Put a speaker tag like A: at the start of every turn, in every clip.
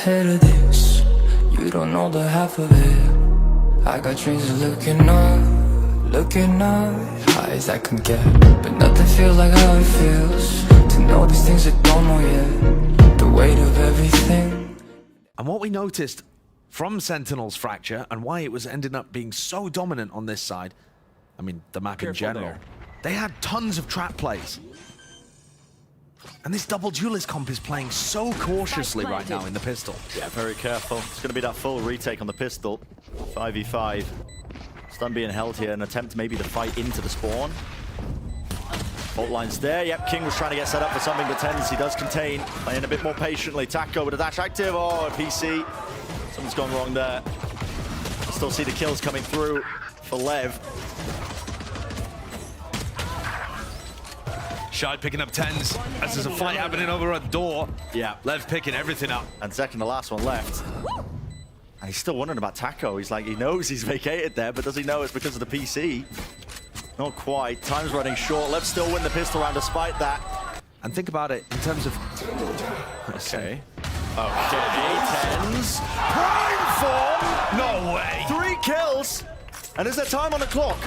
A: ahead of this. You don't know the half of it. I got dreams of looking up, high as I can get. But nothing feels like how it feels to know these things I don't know yet. The weight of everything.
B: And what we noticed from Sentinels Fracture and why it was ending up being so dominant on this side, I mean, the map in general, they had tons of trap plays. And this double duelist comp is playing so cautiously right now in the pistol.
C: Yeah, very careful. It's going to be that full retake on the pistol. 5v5. Stun being held here, an attempt maybe to fight into the spawn. Fault line's there. Yep, King was trying to get set up for something, but Tendency does contain. Playing a bit more patiently. Taco with a dash active. Oh, a PC. Something's gone wrong there. Still see the kills coming through for Lev.
B: Shy picking up 10s as there's a fight happening over a door.
C: Yeah.
B: Lev picking everything up.
C: And second to last one left. And he's still wondering about Taco. He's like, he knows he's vacated there, but does he know it's because of the PC? Not quite. Time's running short. Lev still win the pistol round despite that.
B: And think about it in terms of...
C: Okay. Okay, Tens. Prime form!
B: No way!
C: 3 kills! And is there time on the clock?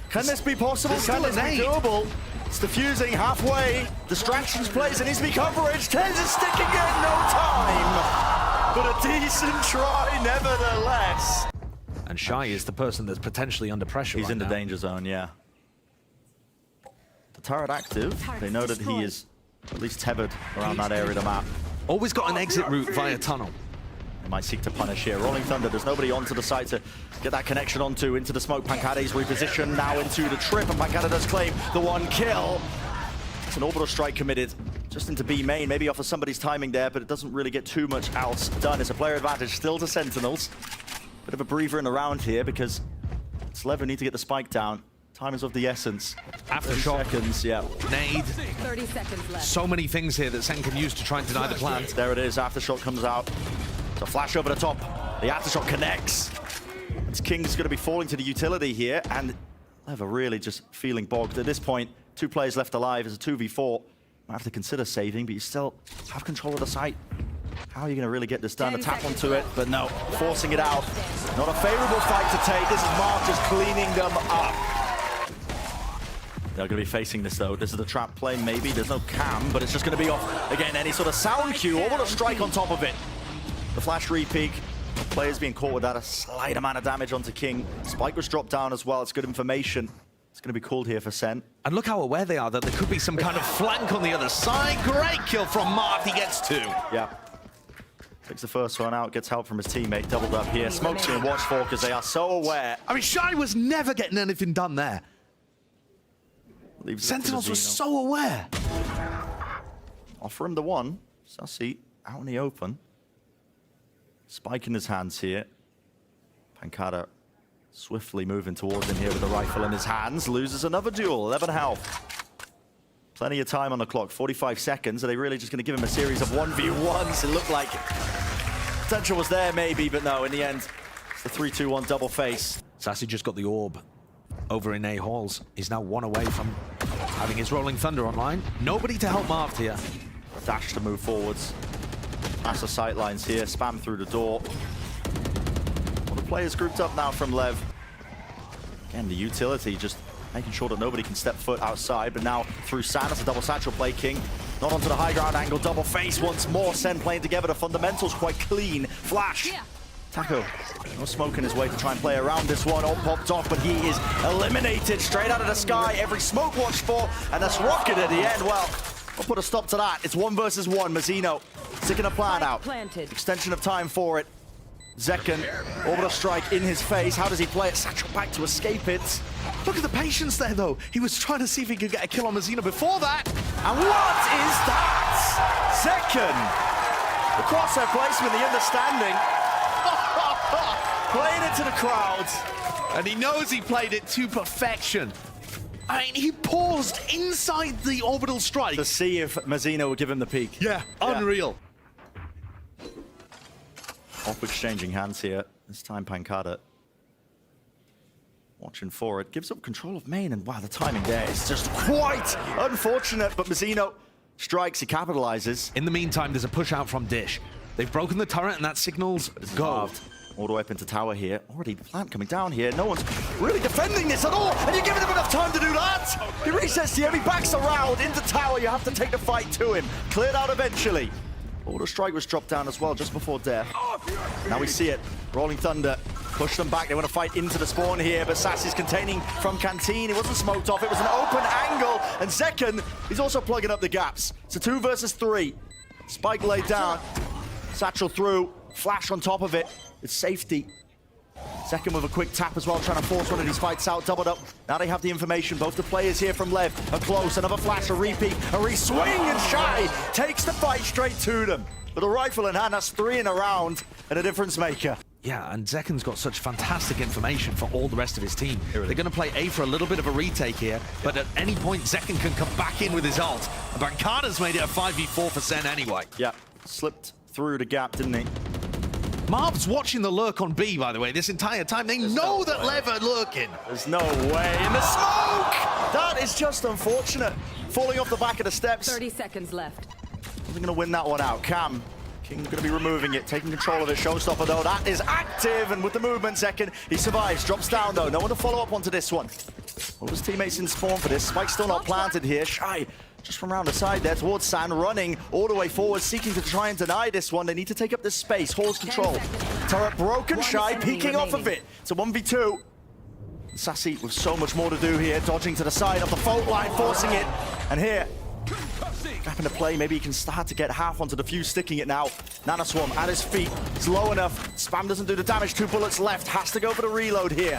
C: Can this be possible? Can this be doable? It's diffusing halfway. Distractions plays. It needs to be coverage. Tens is sticking in. No time. But a decent try nevertheless.
B: And Shy is the person that's potentially under pressure.
C: He's
B: right
C: in the
B: now.
C: danger zone, yeah. The turret active. They know that he is at least tethered around that area of the map.
B: Always got an exit route via tunnel.
C: They might seek to punish here. Rolling Thunder, there's nobody onto the site to get that connection onto. Into the smoke, Pancade's repositioned now into the trip, and Pancade does claim the 1 kill. It's an orbital strike committed just into B main, maybe off of somebody's timing there, but it doesn't really get too much else done. It's a player advantage still to Sentinels. Bit of a breather in the round here because it's Lev who need to get the spike down. Time is of the essence.
B: Aftershock.
C: Seconds, yeah.
B: Nade.
D: 30 seconds left.
B: So many things here that Sen can use to try and deny the plan.
C: There it is, Aftershock comes out. It's a flash over the top. The Aftershock connects. It's King's going to be falling to the utility here, and Lev are really just feeling bogged. At this point, 2 players left alive as a 2v4. Might have to consider saving, but you still have control of the site. How are you going to really get this done? A tap onto it, but no, forcing it out. Not a favorable fight to take. This is Mark just cleaning them up. They're going to be facing this though. This is the trap play, maybe. There's no cam, but it's just going to be off, again, any sort of sound cue, or what a strike on top of it. The flash re-peek. Players being caught with that, a slight amount of damage onto King. Spike was dropped down as well. It's good information. It's going to be called here for Sen.
B: And look how aware they are that there could be some kind of flank on the other side. Great kill from Marv. He gets 2.
C: Yeah. Takes the first one out, gets help from his teammate. Doubled up here. Smoke's being watched for because they are so aware.
B: I mean, Shy was never getting anything done there.
C: Leaves
B: Sentinels were so aware.
C: Offer him the 1. Sussy out in the open. Spike in his hands here. Pancada swiftly moving towards him here with the rifle in his hands. Loses another duel, 11 health. Plenty of time on the clock, 45 seconds. Are they really just going to give him a series of 1v1s? It looked like potential was there maybe, but no, in the end, it's the 3-2-1 double face.
B: Sassy just got the orb over in A halls. He's now 1 away from having his Rolling Thunder online. Nobody to help Marv here.
C: Dash to move forwards. Pass the sight lines here, spam through the door. Well, the players grouped up now from Lev. Again, the utility just making sure that nobody can step foot outside, but now through San, it's a double satchel play. King not onto the high ground angle, double face once more. Sen playing together, the fundamentals quite clean. Flash. Taco, no smoke in his way to try and play around this one. All popped off, but he is eliminated straight out of the sky. Every smoke watched for, and that's Rocket at the end. Well, we'll put a stop to that. It's 1 versus 1. Mazzino sticking a plan out. Extension of time for it. Zekken, orbital strike in his face. How does he play it? Satchel back to escape it.
B: Look at the patience there, though. He was trying to see if he could get a kill on Mazzino before that.
C: And what is that? Zekken. The crosshair placement, the understanding. Playing it to the crowds.
B: And he knows he played it to perfection. I mean, he paused inside the orbital strike
C: To see if Mazzino would give him the peek.
B: Yeah, unreal.
C: Off exchanging hands here. This time Pancada watching for it. Gives up control of main, and wow, the timing there is just quite unfortunate. But Mazzino strikes, he capitalizes.
B: In the meantime, there's a push out from Dish. They've broken the turret, and that signals go.
C: All the way up into tower here. Already the plant coming down here. No one's really defending this at all. And you're giving him enough time to do that. He resets the enemy, backs around into tower. You have to take the fight to him. Cleared out eventually. Auto strike was dropped down as well just before death. Now we see it. Rolling Thunder. Push them back. They want to fight into the spawn here, but Sassy's containing from Canteen. It wasn't smoked off. It was an open angle. And Zekken, he's also plugging up the gaps. It's a 2 versus 3. Spike laid down. Satchel through. Flash on top of it. It's safety. Zekken with a quick tap as well, trying to force one of these fights out. Doubled up. Now they have the information. Both the players here from Lev are close. Another flash, a repeat, a re-swing, and Shy takes the fight straight to them. With a rifle in hand, that's 3 in a round and a difference maker.
B: Yeah, and Zekken's got such fantastic information for all the rest of his team. They're going to play A for a little bit of a retake here, but at any point, Zekken can come back in with his ult. And Bancada's made it a 5v4 for Sen anyway.
C: Yeah, slipped through the gap, didn't he?
B: Marv's watching the lurk on B, by the way, this entire time. They know that Lev are lurking.
C: There's no way. In the smoke! That is just unfortunate. Falling off the back of the steps.
D: 30 seconds left.
C: They're going to win that one out. Cam. King's going to be removing it, taking control of it. Showstopper, though, that is active. And with the movement, Zekken, he survives. Drops down, though. No one to follow up onto this one. All his teammates in spawn for this. Spike's still not planted here. Shy just from around the side there towards San, running all the way forward, seeking to try and deny this one. They need to take up this space. Hall's control. Turret broken, Shy peeking off of it. It's a 1v2. Sassy with so much more to do here, dodging to the side of the fault line, forcing it. And here, gap into play. Maybe he can start to get half onto the fuse, sticking it now. Nana Swarm at his feet. It's low enough. Spam doesn't do the damage. 2 bullets left. Has to go for the reload here.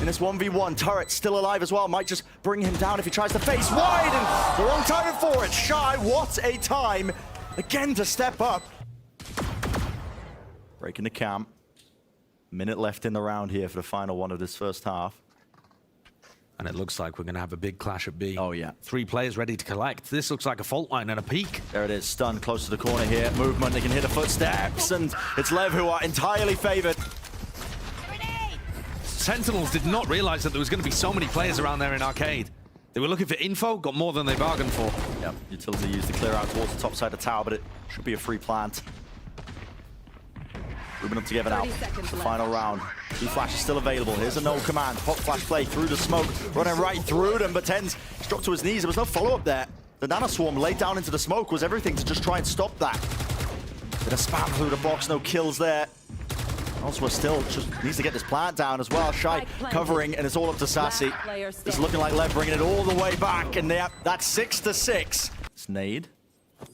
C: In this 1v1, Turret still alive as well. Might just bring him down if he tries to face wide. And the wrong timing for it. Shy, what a time. Again to step up. Breaking the camp. Minute left in the round here for the final one of this first half.
B: And it looks like we're going to have a big clash at B.
C: Oh, yeah.
B: 3 players ready to collect. This looks like a fault line and a peak.
C: There it is, stun close to the corner here. Movement, they can hear the footsteps. And it's Lev who are entirely favored.
B: Sentinels did not realize that there was going to be so many players around there in Arcade. They were looking for info, got more than they bargained for.
C: Yep, utility used to clear out towards the top side of the tower, but it should be a free plant. Moving up together now. The final round. B-Flash is still available. Here's a no command. Hot flash play through the smoke. Running right through them, but Ten's dropped to his knees. There was no follow-up there. The Nana Swarm laid down into the smoke was everything to just try and stop that. Bit of spam through the box, no kills there. Elsewhere still just needs to get this plant down as well. Shy covering, and it's all up to Sassy. It's looking like Lev bringing it all the way back, and that's 6-6. It's Nade.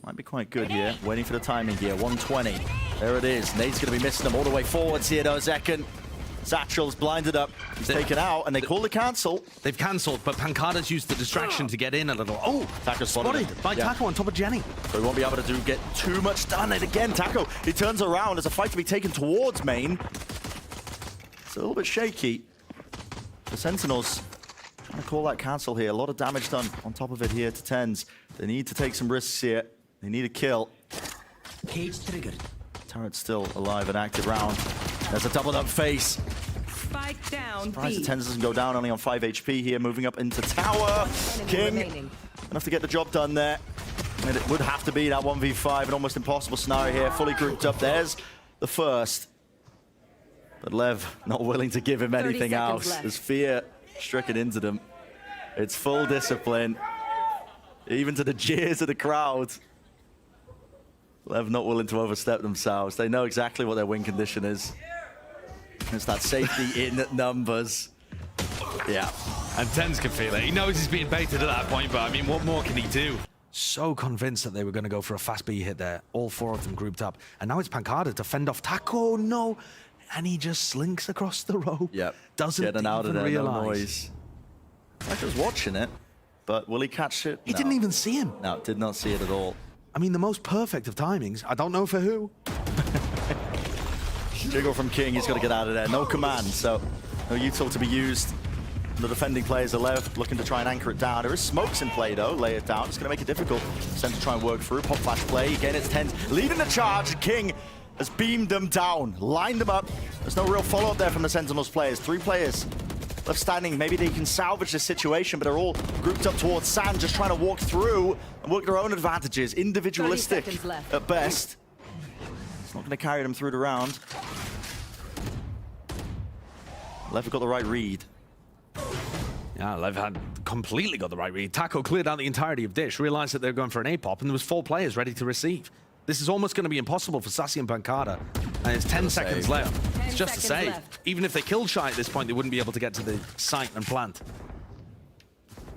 C: Might be quite good here. Waiting for the timing here. 120. There it is. Nade's going to be missing them all the way forwards here, though. Zekken. Satchel's blinded up. He's taken out, and they call the cancel.
B: They've cancelled, but Pancada's used the distraction to get in a little. Oh,
C: Taco
B: spotted by Taco on top of Jenny.
C: So he won't be able to get too much done. And again, Taco, he turns around. There's a fight to be taken towards main. It's a little bit shaky. The Sentinels trying to call that cancel here. A lot of damage done on top of it here to Tens. They need to take some risks here. They need a kill.
E: Cage triggered.
C: Turret's still alive and active round. There's a doubled up face.
D: Spike down.
C: Surprised the Tens doesn't go down, only on 5 HP here, moving up into tower. King, enough to get the job done there. And it would have to be that 1v5, an almost impossible scenario here, fully grouped up. There's the first. But Lev not willing to give him anything else. There's fear stricken into them. It's full discipline. Even to the jeers of the crowd. Lev not willing to overstep themselves. They know exactly what their win condition is. It's that safety in numbers. Yeah.
B: And Tens can feel it. He knows he's being baited at that point, but I mean, what more can he do? So convinced that they were going to go for a fast B hit there. All 4 of them grouped up. And now it's Pancada to fend off Taco. No. And he just slinks across the rope.
C: Yep.
B: Doesn't
C: Getting out of there,
B: realize.
C: no noise. Taco's watching it, but will he catch it?
B: He didn't even see him.
C: No, did not see it at all.
B: I mean, the most perfect of timings. I don't know for who.
C: Jiggle from King, he's got to get out of there. No command, so no util to be used. The defending players are left, looking to try and anchor it down. There is smokes in play, though. Lay it down. It's going to make it difficult for Sen to try and work through. Pop flash play. Again, it's Tens leading the charge. King has beamed them down, lined them up. There's no real follow-up there from the Sentinels players. 3 players left standing. Maybe they can salvage this situation, but they're all grouped up towards San, just trying to walk through and work their own advantages. Individualistic at best. Not going to carry them through the round. Lev got the right read.
B: Yeah, Lev had completely got the right read. Taco cleared out the entirety of Dish, realized that they were going for an A-pop, and there was 4 players ready to receive. This is almost going to be impossible for Sassy and Pancada, and it's 10 seconds left. It's just a save.
D: Left.
B: Even if they killed Shy at this point, they wouldn't be able to get to the site and plant.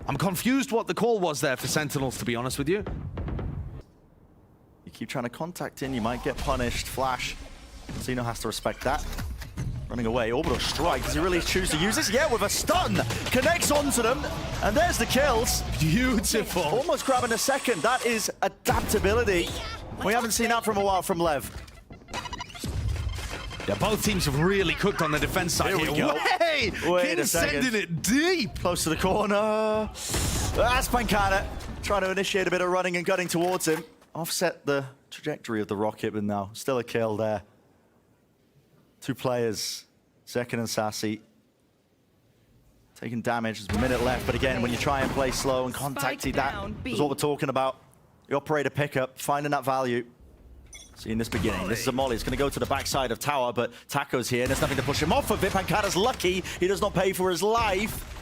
B: I'm confused what the call was there for Sentinels, to be honest with you.
C: You keep trying to contact in, you might get punished. Flash. Zeno has to respect that. Running away, orbital strike. Does he really choose to use this? Yeah, with a stun. Connects onto them, and there's the kills.
B: Beautiful.
C: Almost grabbing a second. That is adaptability. We haven't seen that from a while from Lev.
B: Yeah, both teams have really cooked on the defense side
C: Here we
B: here.
C: go.
B: Hey,
C: Wait a
B: King's
C: second.
B: sending it deep.
C: Close to the corner. That's Pancada trying to initiate a bit of running and gunning towards him. Offset the trajectory of the rocket, but no, still a kill there. 2 players, Zekin and Sassy, taking damage. There's a minute left, but again, when you try and play slow and contacty, that is what we're talking about. The operator pickup, finding that value. Seeing this beginning. This is a molly. It's going to go to the backside of tower, but Taco's here, and there's nothing to push him off of it. Pancada's lucky. He does not pay for his life.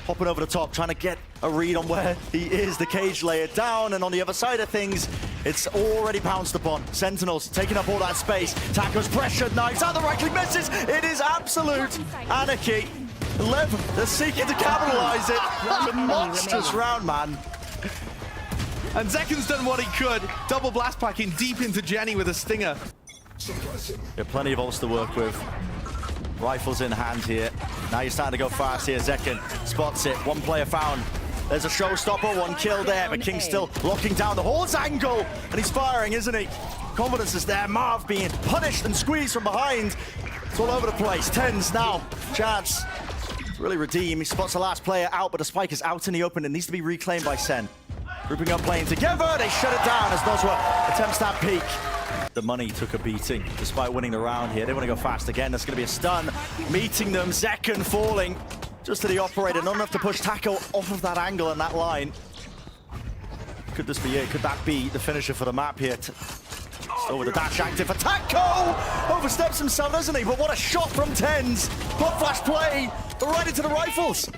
C: Hopping over the top, trying to get a read on where he is. The cage layer down, and on the other side of things, it's already pounced upon. Sentinels taking up all that space. Taco's pressured, knives out, the right click misses. It is absolute anarchy. Lev, they're seeking to capitalize it. That's a monstrous round, man.
B: And Zekin's done what he could. Double blast packing deep into Jenny with a stinger.
C: Yeah, plenty of ults to work with. Rifles in hand here. Now you're starting to go fast here. Zekin spots it. 1 player found. There's a showstopper, 1 kill there, but King's still locking down the horse angle. And he's firing, isn't he? Confidence is there. Marv being punished and squeezed from behind. It's all over the place. Tens now. Chance to really redeem. He spots the last player out, but the spike is out in the open. It needs to be reclaimed by Sen. Grouping up, playing together. They shut it down as Nozwa attempts that peek. The money took a beating despite winning the round here. They want to go fast again. There's going to be a stun. Meeting them. Zekin falling just to the operator. Not enough to push Taco off of that angle and that line. Could this be it? Could that be the finisher for the map here? Still with the dash active for Taco! Oversteps himself, doesn't he? But what a shot from Tens. Pop flash play right into the rifles.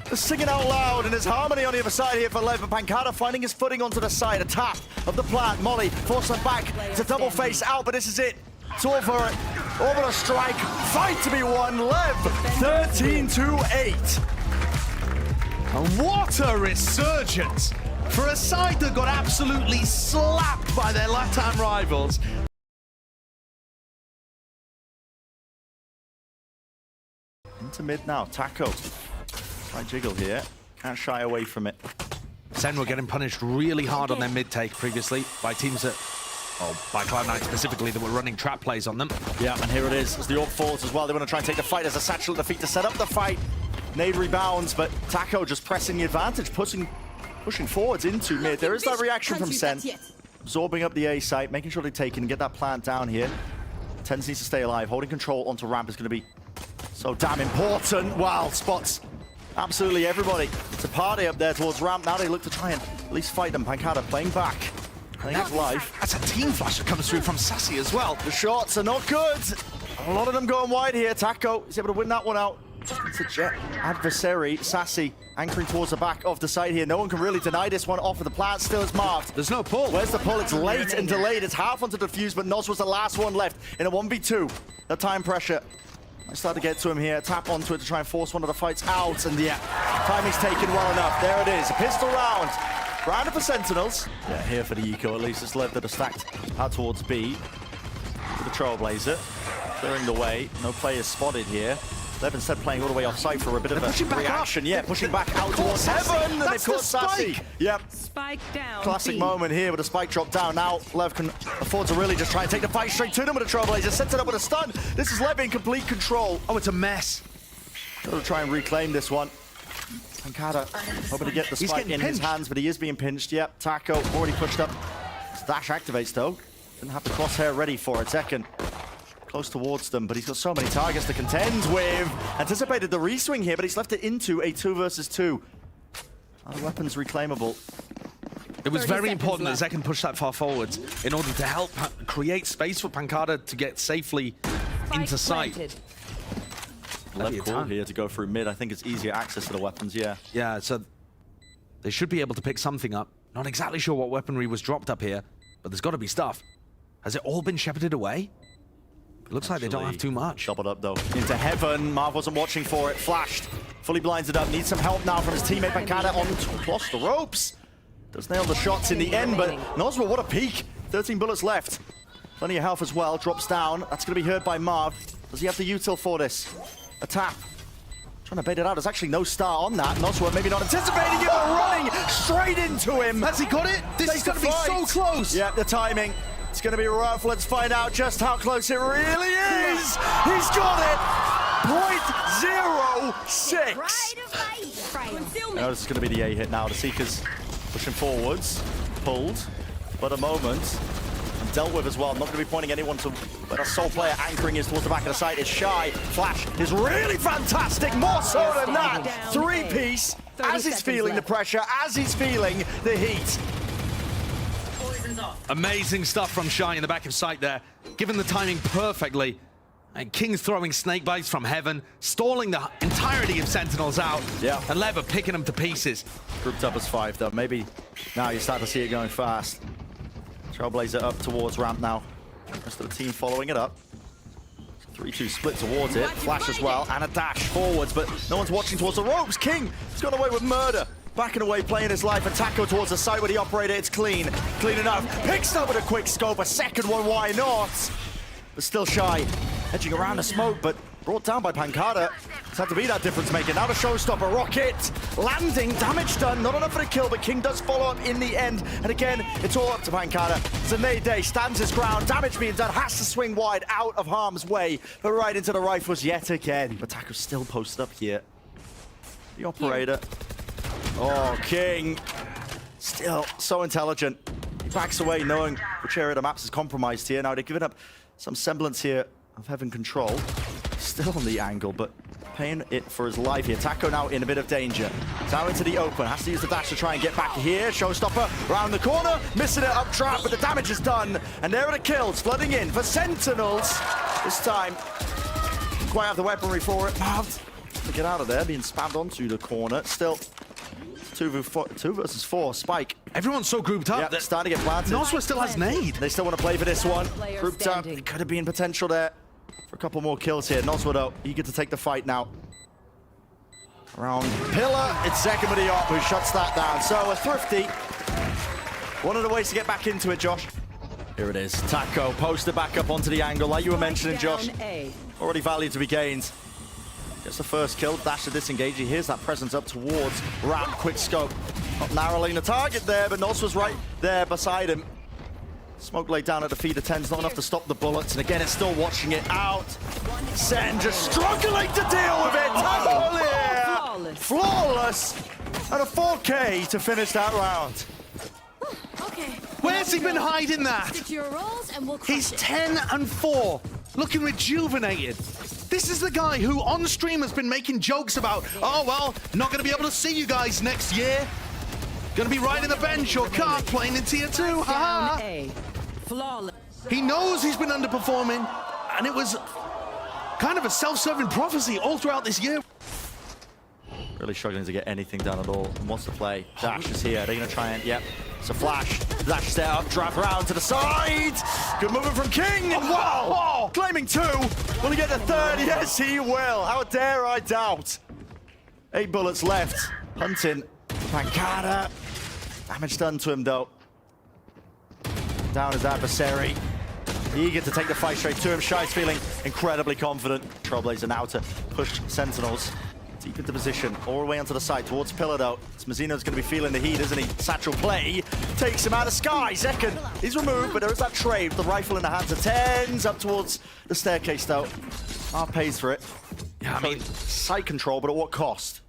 C: They're singing out loud, and there's harmony on the other side here for Lev. Pancada finding his footing onto the side. A tap of the plant. Molly forced them back to double face out, but this is it. It's all for it. Orbital strike. Fight to be won. Lev 13-8.
B: And what a resurgence for a side that got absolutely slapped by their Leviatán rivals.
C: Into mid now. Taco. Try jiggle here. Can't shy away from it.
B: Sen were getting punished really hard on their mid take previously by teams that, by Cloud9 specifically, that were running trap plays on them.
C: Yeah, and here it is. As the orb falls as well, they want to try and take the fight. There's a satchel at the feet to set up the fight. Nade rebounds, but Taco just pressing the advantage, pushing forwards into mid. There is that reaction from Sen. Absorbing up the A site, making sure they take it and get that plant down here. Tens needs to stay alive. Holding control onto ramp is going to be so damn important. Wow, spots absolutely everybody. It's a party up there towards ramp. Now they look to try and at least fight them. Pancada playing back, playing his life.
B: That's a team flash that comes through from Sassy as well.
C: The shots are not good. A lot of them going wide here. Taco is able to win that one out. It's a jet adversary. Sassy anchoring towards the back of the site here. No one can really deny this one off of the plant. Still is marked.
B: There's no pull.
C: Where's the pull? It's late and delayed. It's half onto the fuse, but Noz was the last one left in a 1v2. The time pressure. I start to get to him here. Tap onto it to try and force one of the fights out. And yeah, timing's taken well enough. There it is. A pistol round. Round for Sentinels. Yeah, here for the eco. At least it's led that are stacked out towards B. With the Trailblazer. Clearing the way. No players spotted here. Lev instead playing all the way off site for a bit of a reaction. Yeah, pushing back out towards heaven. And they've caught Sassy. Yep.
D: Spike down.
C: Classic moment here with a spike drop down. Now Lev can afford to really just try and take the fight straight to them with a Trailblazer. Sets it up with a stun. This is Lev in complete control.
B: Oh, it's a mess.
C: Going to try and reclaim this one. Pancada hoping to get the spike in his hands, but he is being pinched. Yep, Taco already pushed up. Dash activates though. Didn't have the crosshair ready for it. Zekin close towards them, but he's got so many targets to contend with. Anticipated the reswing here, but he's left it into a 2 versus 2. Other weapons reclaimable.
B: It was
D: 30
B: very
D: seconds
B: important
D: left.
B: that Zekken pushed that far forwards in order to help create space for Pancada to get safely into sight.
D: Planted.
C: Lev call
B: Leviatán.
C: here to go through mid. I think it's easier access to the weapons, yeah.
B: Yeah, so they should be able to pick something up. Not exactly sure what weaponry was dropped up here, but there's got to be stuff. Has it all been shepherded away? It looks like they don't have too much.
C: Doubled up though. Into heaven. Marv wasn't watching for it. Flashed. Fully blinded up. Needs some help now from his teammate Pancada on across the ropes. Does nail the shots in the end, but Nosra, what a peek. 13 bullets left. Plenty of health as well. Drops down. That's going to be heard by Marv. Does he have the util for this? A tap. Trying to bait it out. There's actually no star on that. Nosra maybe not anticipating it, but running straight into him.
B: Has he got it? This is going to be so close.
C: Yeah, the timing. It's going to be rough. Let's find out just how close it really is. He's got it. .06. Now this is going to be the A hit now. The Seekers pushing forwards. Pulled. But a moment. And dealt with as well. Not going to be pointing anyone to, but a sole player anchoring is towards the back of the site is Shy. Flash is really fantastic. More so than that. Three-piece. As he's feeling the pressure, as he's feeling the heat.
B: Amazing stuff from Shy in the back of sight there. Given the timing perfectly. And King's throwing snake bites from heaven, stalling the entirety of Sentinels out.
C: Yeah.
B: And Lever picking them to pieces.
C: Grouped up as 5 though. Maybe now you start to see it going fast. Trailblazer up towards ramp now. Rest of the team following it up. 3-2 split towards it. Flash as well, and a dash forwards, but no one's watching towards the ropes. King has gone away with murder. Backing away, playing his life, and Taco towards the side where the operator. It's clean. Clean enough. Picks up with a quick scope. A second one, why not? But still Shy. Edging around the smoke, but brought down by Pancada. It's had to be that difference maker. Now the showstopper. Rocket landing. Damage done. Not enough for the kill, but King does follow up in the end. And again, it's all up to Pancada. Zenayday stands his ground. Damage being done. Has to swing wide out of harm's way. But right into the rifles yet again. But Taco's still posted up here. The operator. Oh, King. Still so intelligent. He backs away knowing which area of the maps is compromised here. Now they've given up some semblance here of having control. Still on the angle, but paying it for his life here. Taco now in a bit of danger. It's out into the open. Has to use the dash to try and get back here. Showstopper round the corner. Missing it up trap, but the damage is done. And there are the kills flooding in for Sentinels. This time, didn't quite have the weaponry for it. Marved to get out of there, being spammed onto the corner. Still, 2 versus 4. Spike.
B: Everyone's so grouped up
C: Yeah,
B: that
C: starting to get planted.
B: Nosra still has nade.
C: They still want to play for this one.
D: Player
C: Grouped up.
D: standing.
C: It could have been potential there for a couple more kills here. Nosra though, eager to take the fight now. Around Pillar, it's Zekken with the op who shuts that down. So a thrifty. One of the ways to get back into it, Josh. Here it is. Taco posted back up onto the angle, like you were mentioning, Josh.
D: Down A.
C: Already value to be gained. Gets the first kill, dash to disengage. He hears that presence up towards ramp. Quick scope. Not narrowing the target there, but Nosra's right there beside him. Smoke laid down at the feet of 10's not enough to stop the bullets, and again, it's still watching it out. Sen just struggling to deal with it. Taco here. Flawless. And a 4K to finish that round.
F: Okay.
B: Where's he been hiding that?
F: Stick to your roles and we'll crush
B: He's
F: it.
B: 10 and 4, looking rejuvenated. This is the guy who on stream has been making jokes about, oh well, not going to be able to see you guys next year. Going to be riding the bench or car playing in tier 2.
D: Down
B: Haha.
D: A. Flawless.
B: He knows he's been underperforming, and it was kind of a self-serving prophecy all throughout this year.
C: Really struggling to get anything done at all. And wants to play. Dash is here. They're going to try and, yep. It's a flash. Dash set up, drive around to the side. Good movement from King. And wow! Claiming 2. Will he get the 3rd? Yes, he will. How dare I doubt? 8 bullets left. Hunting. Pancada. Damage done to him, though. Down his adversary. Eager to take the fight straight to him. Shy's feeling incredibly confident. Trailblazer now to push Sentinels deep into position, all the way onto the side, towards Pillar though. Smazino's going to be feeling the heat, isn't he? Satchel play, takes him out of Sky. Zekken, he's removed, but there is that trade. The rifle in the hands of 10's, up towards the staircase though. R pays for it.
B: Yeah, I mean,
C: Side control, but at what cost?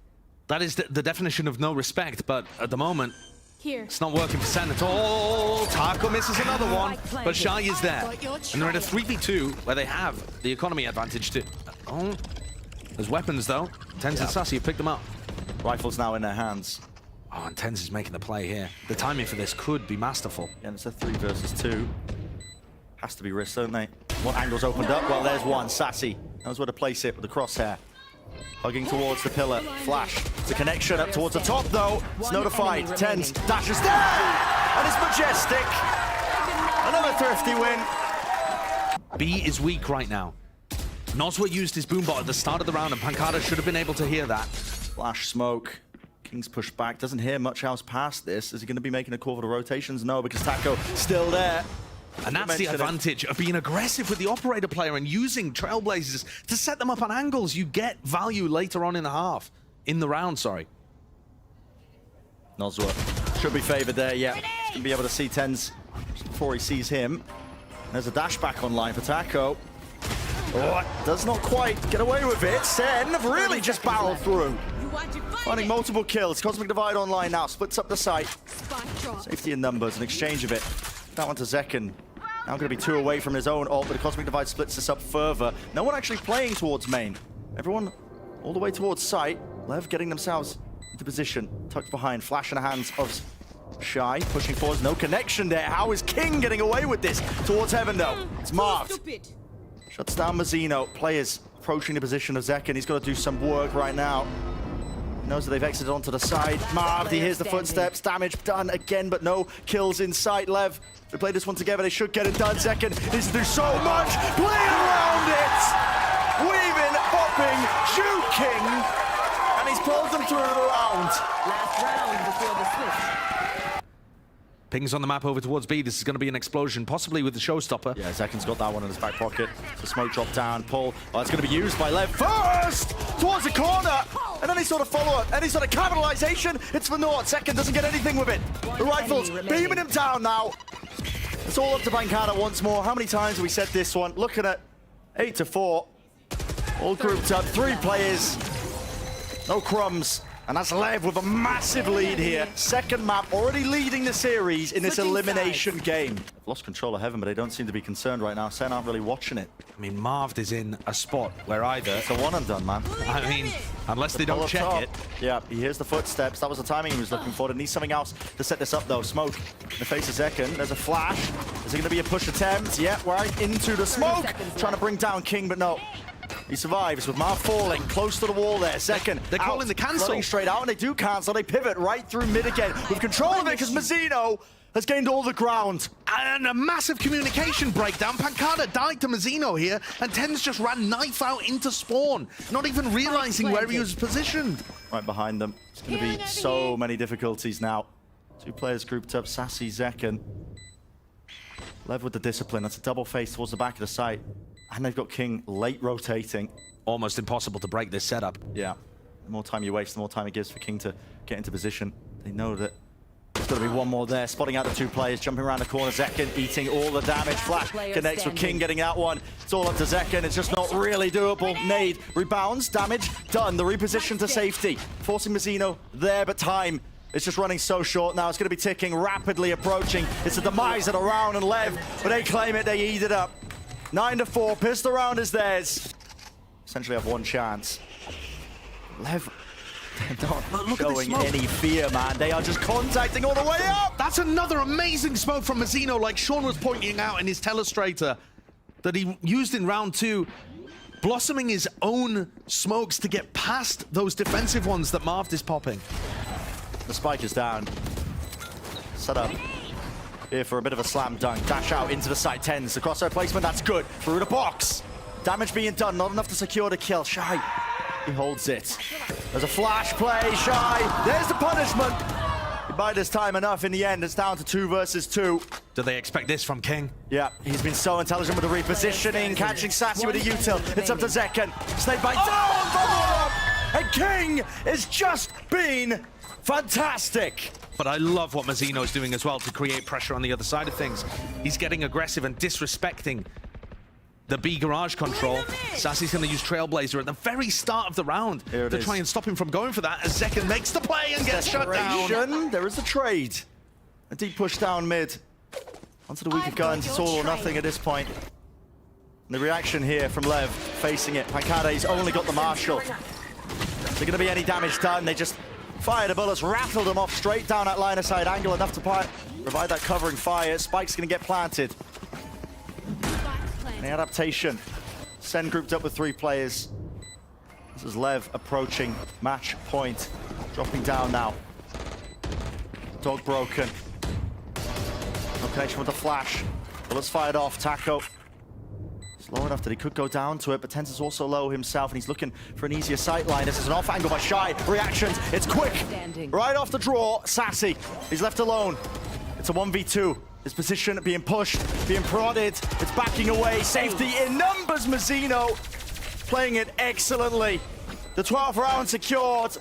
B: that is the definition of no respect, but at the moment,
F: Here.
B: it's not working for Sen at all. Taco misses another one, but Shy is there. And they're in a 3v2 where they have the economy advantage to... There's weapons though. Tens and Sassy have picked them up.
C: Rifles now in their hands.
B: Oh, and Tens is making the play here. The timing for this could be masterful.
C: And it's a 3 versus 2. Has to be risked, don't they? What angle's opened up? Well, there's one. Sassy knows where to place it with the crosshair. Hugging towards the pillar. Flash. It's a connection up towards the top, though. It's notified. Tens dashes there! And it's majestic. Another thrifty win.
B: B is weak right now. Noswa used his boombot at the start of the round, and Pancada should have been able to hear that.
C: Flash smoke. King's pushed back. Doesn't hear much else past this. Is he going to be making a call for the rotations? No, because Taco still there.
B: And that's the advantage of being aggressive with the operator player and using Trailblazers to set them up on angles. You get value later on in the round, sorry.
C: Noswa should be favored there, yeah. He's going to be able to see Tens before he sees him. There's a dash back online for Taco. Oh, does not quite get away with it. Sen really just barreled through. Finding multiple kills. Cosmic Divide online now. Splits up the site. Safety in numbers. An exchange of it. That one to Zekken. Now going to be 2 away from his own ult, but the Cosmic Divide splits this up further. No one actually playing towards main. Everyone all the way towards site. Lev getting themselves into position. Tucked behind. Flash in the hands of Shy. Pushing forwards. No connection there. How is King getting away with this? Towards heaven, though. It's marked. Shuts down Mazzino. Players approaching the position of Zekken. He's got to do some work right now. Knows that they've exited onto the side. Marv, he hears the footsteps. Damage done again, but no kills in sight. Lev, they play this one together. They should get it done. Zekken needs to do so much. Playing around it. Weaving, popping, juking. And he's pulled them through the round.
D: Last round before the switch.
B: Pings on the map over towards B. This is going to be an explosion, possibly with the showstopper.
C: Yeah, Zekken's got that one in his back pocket. The smoke drop down, pull. Oh, it's going to be used by Lev first towards the corner. And any sort of follow-up, any sort of capitalization, it's for naught. Zekken doesn't get anything with it. The rifles beaming him down now. It's all up to Pancada once more. How many times have we said this one? Looking at 8-4. All grouped up, 3 players. No crumbs. And that's Lev with a massive lead here. Second map, already leading the series in this elimination game. They've lost control of heaven, but they don't seem to be concerned right now. Sen aren't really watching it.
B: I mean, Marv is in a spot where either...
C: It's a one and done, man.
B: I mean, unless they don't check it.
C: Yeah, he hears the footsteps. That was the timing he was looking for. They need something else to set this up, though. Smoke in the face of Zekken. There's a flash. Is it going to be a push attempt? Yeah, right into the smoke. Trying to bring down King, but no. He survives with Marv falling close to the wall there. Zekken,
B: they're calling the cancel.
C: Running straight out, and they do cancel. They pivot right through mid again with control of it because Mazzino has gained all the ground.
B: And a massive communication breakdown. Pancada died to Mazzino here, and Tens just ran knife out into spawn, not even realizing where he was positioned.
C: Right behind them. It's going to be so many difficulties now. 2 players grouped up, Sassy, Zekken. Lev with the discipline. That's a double face towards the back of the site. And they've got King late rotating.
B: Almost impossible to break this setup.
C: Yeah. The more time you waste, the more time it gives for King to get into position. They know that there's got to be one more there. Spotting out the 2 players, jumping around the corner. Zekken eating all the damage. Flash connects with King getting that one. It's all up to Zekken. It's just not really doable. Nade rebounds, damage done. The reposition to safety. Forcing Mazzino there, but time it's just running so short now. It's going to be ticking, rapidly approaching. It's a demise of the round, and Lev, but they claim it, they eat it up. 9-4, pistol round is theirs. Essentially have one chance. Lev, they're not showing any fear, man. They are just contacting all the way up.
B: That's another amazing smoke from Mazzino, like Sean was pointing out in his telestrator that he used in round 2, blossoming his own smokes to get past those defensive ones that Marv is popping.
C: The spike is down. Set up. Here for a bit of a slam dunk. Dash out into the side. Tens. The crosshair placement, that's good. Through the box. Damage being done. Not enough to secure the kill. Shy. He holds it. There's a flash play. Shy. There's the punishment. He bided his time enough in the end. It's down to 2 versus 2.
B: Do they expect this from King?
C: Yeah, he's been so intelligent with the repositioning. Catching Sassy with a util. It's up to Zekken. Snake bite down. And King has just been fantastic.
B: But I love what Mazzino's doing as well to create pressure on the other side of things. He's getting aggressive and disrespecting the B garage control. Sassy's going to use Trailblazer at the very start of the round to try and stop him from going for that as Zekken makes the play and gets shut down.
C: There is the trade. A deep push down mid. Onto the weaker guns. It's all or nothing at this point. And the reaction here from Lev facing it. Pancada, he's only got the Marshall. Is there going to be any damage done? They just Fired a bullet, rattled him off straight down that line of sight angle, enough to provide that covering fire. Spike's gonna get planted. The adaptation. Sen grouped up with 3 players. This is Lev approaching match point. Dropping down now. Dog broken. No connection with the flash. Bullets fired off. Taco. Low enough that he could go down to it, but Tens is also low himself, and he's looking for an easier sight line. This is an off angle by Shy. Reactions, it's quick. Right off the draw, Sassy. He's left alone. It's a 1v2. His position being pushed, being prodded. It's backing away. Safety in numbers, Mazzino. Playing it excellently. The 12th round secured.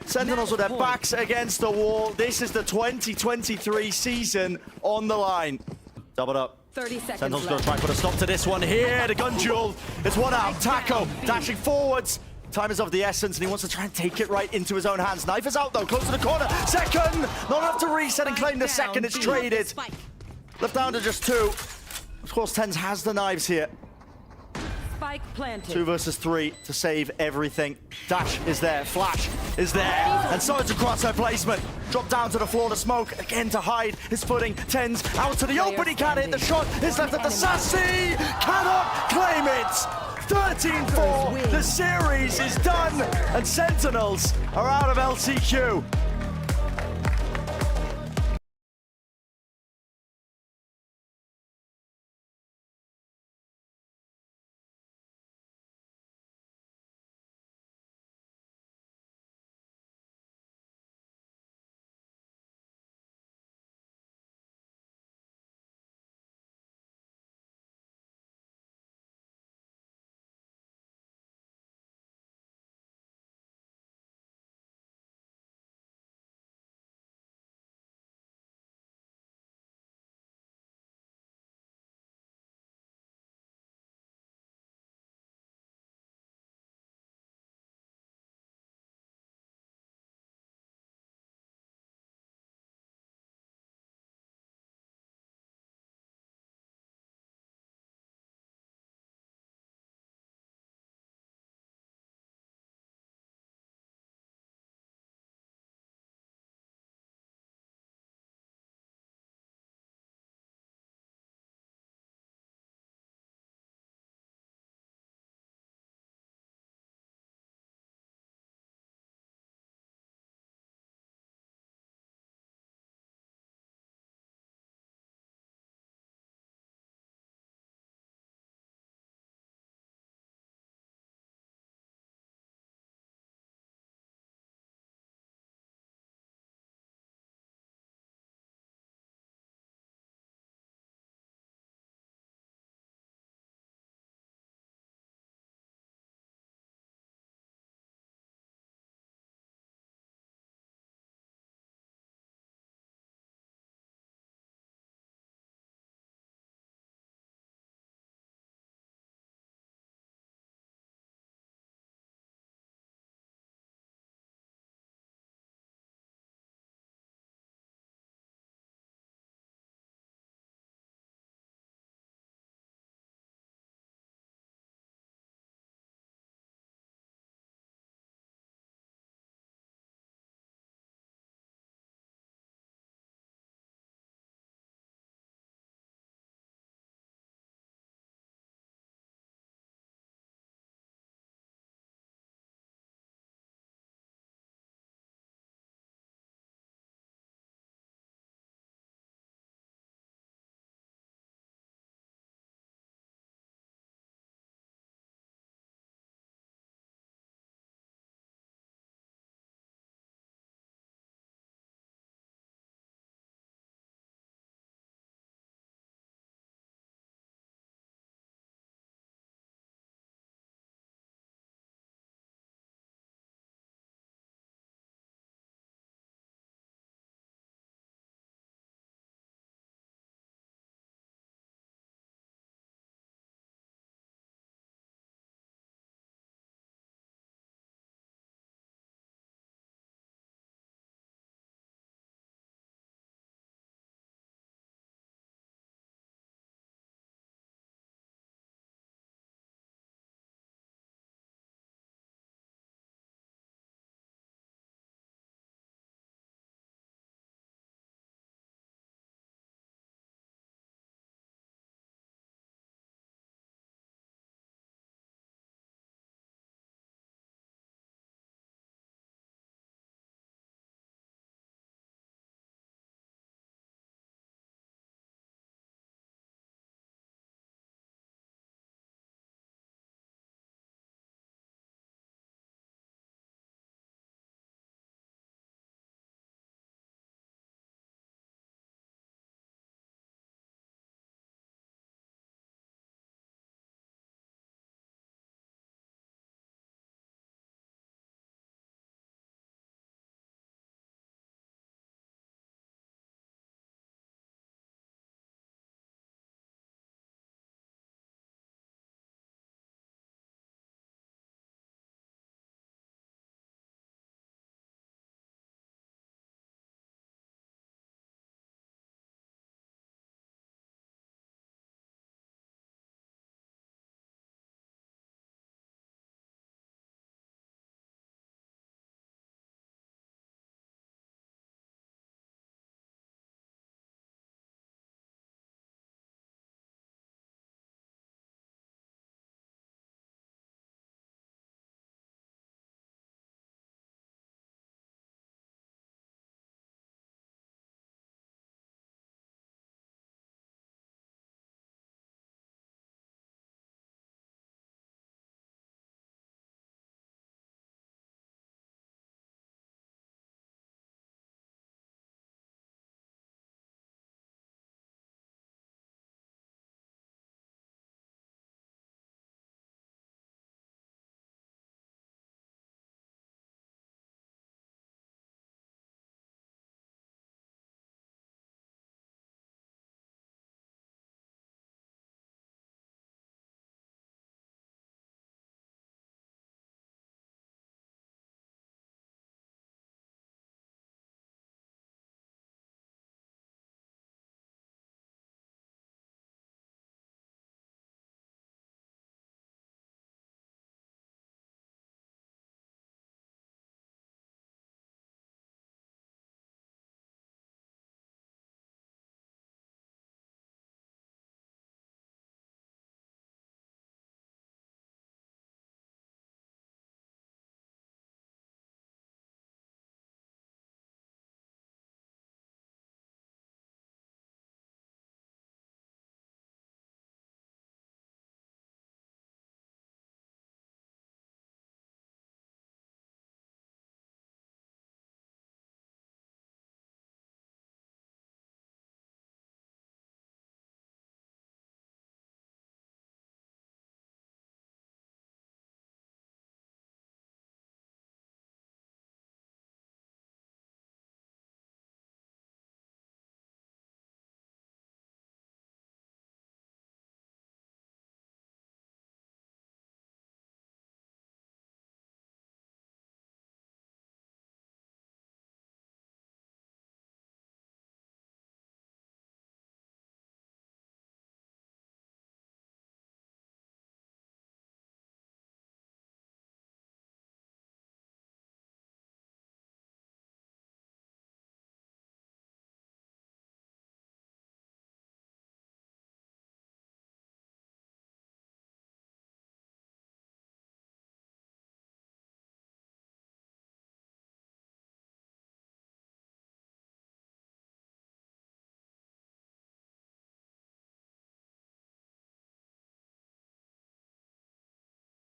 C: Sentinels with their backs against the wall. This is the 2023 season on the line. Doubled up.
D: 30 seconds
C: Sentinels
D: left.
C: gonna try and put a stop to this one here. The gun duel. It's one out. Taco dashing forwards. Time is of the essence, and he wants to try and take it right into his own hands. Knife is out though, close to the corner. Second, not enough to reset and claim the second. It's traded. Left down to just 2. Of course, Tens has the knives here.
D: Spike planted.
C: 2 versus 3 to save everything. Dash is there, Flash is there, and so it's a crosshair placement. Drop down to the floor to smoke, again to hide his footing. Tens out to the open, he can't hit the shot. Is left at the Sassy, cannot claim it. 13-4, the series is done, and Sentinels are out of LCQ.